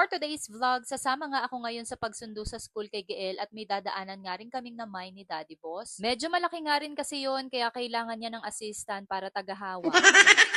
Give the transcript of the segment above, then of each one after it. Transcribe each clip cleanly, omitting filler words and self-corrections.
For today's vlog, sasama nga ako ngayon sa pagsundo sa school kay Gael at may dadaanan nga rin kaming namay ni Daddy Boss. Medyo malaki nga rin kasi yon kaya kailangan niya ng assistant para tagahawak.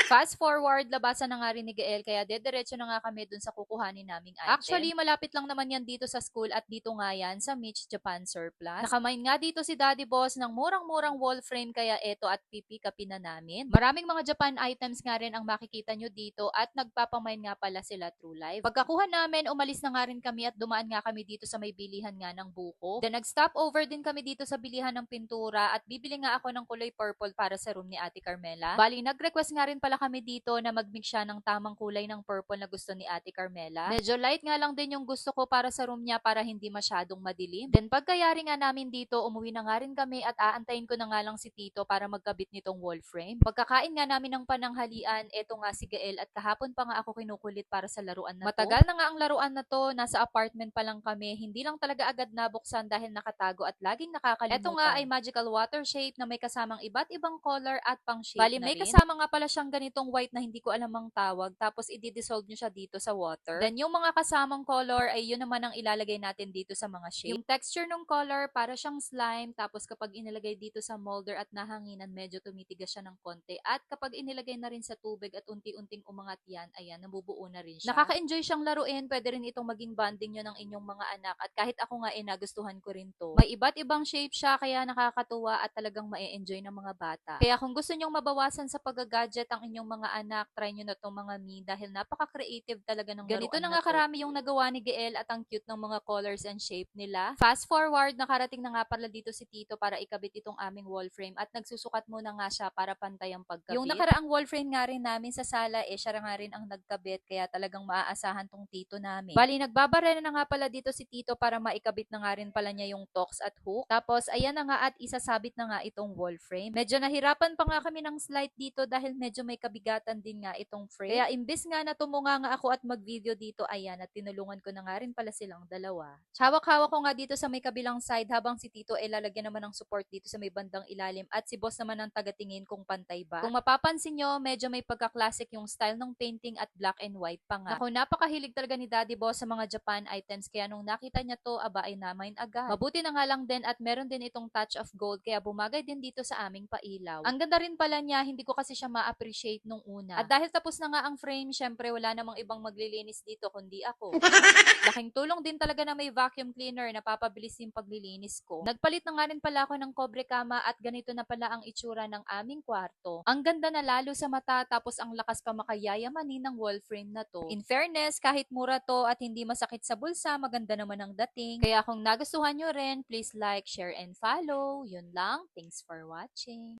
Fast forward, labasan na nga rin ni Gael kaya dediretso na nga kami dun sa kukuhanin naming item. Actually, malapit lang naman yan dito sa school at dito nga yan sa Mitch Japan Surplus. Nakamain nga dito si Daddy Boss ng murang-murang wall frame kaya eto at pipikapin na namin. Maraming mga Japan items nga rin ang makikita nyo dito at nagpapamain nga pala sila through live. Pagkakuha namin, umalis na nga rin kami at dumaan nga kami dito sa may bilihan nga ng buko. Then nag-stop over din kami dito sa bilihan ng pintura at bibili nga ako ng kulay purple para sa room ni Ate Carmela. Bali, nag-request nga rin pala kami dito na mag-mix siya ng tamang kulay ng purple na gusto ni Ate Carmela. Medyo light nga lang din yung gusto ko para sa room niya para hindi masyadong madilim. Then pagkayari nga namin dito, umuwi na nga rin kami at aantayin ko na nga lang si Tito para magkabit nitong wall frame. Pagkakain nga namin ng pananghalian, eto nga si Gael at kahapon pa nga ako kinukulit para sa laruan na to. Matagal na nga ang laruan na to, nasa apartment pa lang kami, hindi lang talaga agad nabuksan dahil nakatago at laging nakakalimutan. Eto nga ay magical water shape na may kasamang iba't ibang color at pang shape Bali, na may rin. kasama nga pala siyang ganitong white na hindi ko alam ang tawag, tapos i-dissolve nyo siya dito sa water. Then yung mga kasamang color ay yun naman ang ilalagay natin dito sa mga shape. Yung texture ng color para siyang slime, tapos kapag inilagay dito sa molder at nahanginan, medyo tumitigas siya ng konti. At kapag inilagay na rin sa tubig at unti-unting umangat yan, ayan, nabubuo na rin siya. Nakaka-enjoy siyang laruin, pwede rin itong maging bonding nyo ng inyong mga anak at kahit ako nga nagustuhan ko rin to. May iba't ibang shape siya kaya nakakatuwa at talagang ma-enjoy ng mga bata. Kaya kung gusto nyong mabawasan sa pag-gadget ang inyong mga anak, try nyo na tong mga Mi dahil napaka-creative talaga ng Ganito laruan na na nga to. Karami yung nagawa ni Gael at ang cute ng mga colors and shape nila. Fast forward, nakarating na nga pala dito si Tito para ikabit itong aming wall frame at nagsusukat muna nga siya para pantay ang pagkabit. Yung nakaraang wall frame nga rin namin sa sala, siya nga rin ang nagkabit kaya talagang maaasahan tong Tito namin. Bali, nagbabarena na nga pala dito si Tito para maikabit na nga rin pala niya yung tocks at hook. Tapos, ayan na nga at isasabit na nga itong wall frame. Medyo nahirapan pa nga kami ng slide dito dahil medyo may kabigatan din nga itong frame. Kaya imbis nga na tumunga nga ako at mag-video dito, ayan, at tinulungan ko na nga rin pala silang dalawa. Hawak-hawak ko nga dito sa may kabilang side habang si Tito lalagyan naman ng support dito sa may bandang ilalim at si boss naman ang tagatingin kung pantay ba. Kung mapapansin nyo, medyo may pagka-classic yung style ng painting at black and white pa nga. Naku, napakahilig talaga ni Daddy Boss sa mga Japan items kaya nung nakita niya to, aba ay namain agad. Mabuti na nga lang din at meron din itong touch of gold kaya bumagay din dito sa aming pailaw. Ang ganda rin pala niya, hindi ko kasi siya ma-appreciate nung una. At dahil tapos na nga ang frame, syempre wala namang ibang maglilinis dito kundi ako. Laking tulong din talaga na may vacuum cleaner, napapabilis yung paglilinis ko. Nagpalit na nga rin pala ako ng kobre kama at ganito na pala ang itsura ng aming kwarto. Ang ganda na lalo sa mata tapos ang lakas pa makayayamanin ng wall frame na to. In fairness, kahit mura to at hindi masakit sa bulsa, maganda naman ang dating. Kaya kung nagustuhan nyo rin, please like, share, and follow. Yun lang. Thanks for watching.